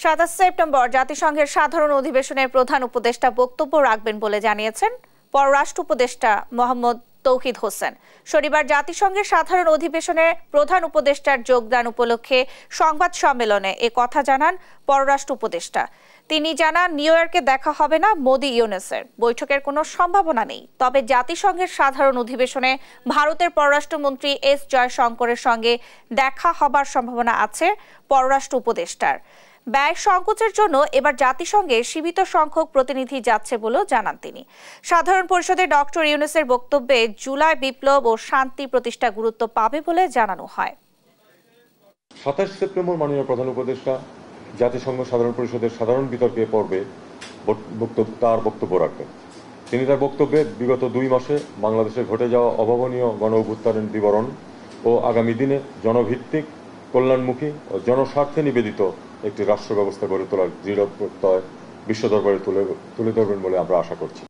27 September জাতিসংঘের সাধারণ অধিবেশনের প্রধান উপদেষ্টা বক্তব্য রাখবেন বলে জানিয়েছেন পররাষ্ট্র উপদেষ্টা মোহাম্মদ তৌহিদ হোসেন। শনিবার জাতিসংঘের সাধারণ অধিবেশনে প্রধান উপদেষ্টার যোগদান উপলক্ষে সংবাদ সম্মেলনে এ কথা জানান পররাষ্ট্র উপদেষ্টা। তিনি জানান, নিউ ইয়র্কে দেখা হবে না মোদি ইউনুসের, বৈঠকের কোনো সম্ভাবনা নেই। তবে জাতিসংঘের সাধারণ অধিবেশনে ভারতের পররাষ্ট্রমন্ত্রী এস জয়শঙ্করের সঙ্গে দেখা হবার সম্ভাবনা আছে পররাষ্ট্র উপদেষ্টার। ব্যয় সংকোচের জন্য এবার জাতিসংঘে সীমিত সংখ্যক প্রতিনিধি যাচ্ছে বলেও জানান তিনি। সাধারণ পরিষদে ডক্টর ইউনুসের বক্তব্যে জুলাই বিপ্লব ও শান্তি প্রতিষ্ঠা গুরুত্ব পাবে বলে জানানো হয়। 27 সেপ্টেম্বর মাননীয় প্রধান উপদেষ্টা জাতিসংঘ সাধারণ পরিষদের সাধারণ বিতর্কে পর্বে তার বক্তব্য রাখবেন। তিনি তার বক্তব্যে বিগত 2 মাসে বাংলাদেশে ঘটে যাওয়া অভাবনীয় গণ অভ্যুত্থানের বিবরণ ও আগামী দিনে জনভিত্তিক, কল্যাণমুখী ও জনস্বার্থে নিবেদিত একটি রাষ্ট্র ব্যবস্থা গড়ে তোলার দৃঢ় প্রত্যয় বিশ্ব দরবারে তুলে ধরবেন বলে আমরা আশা করছি।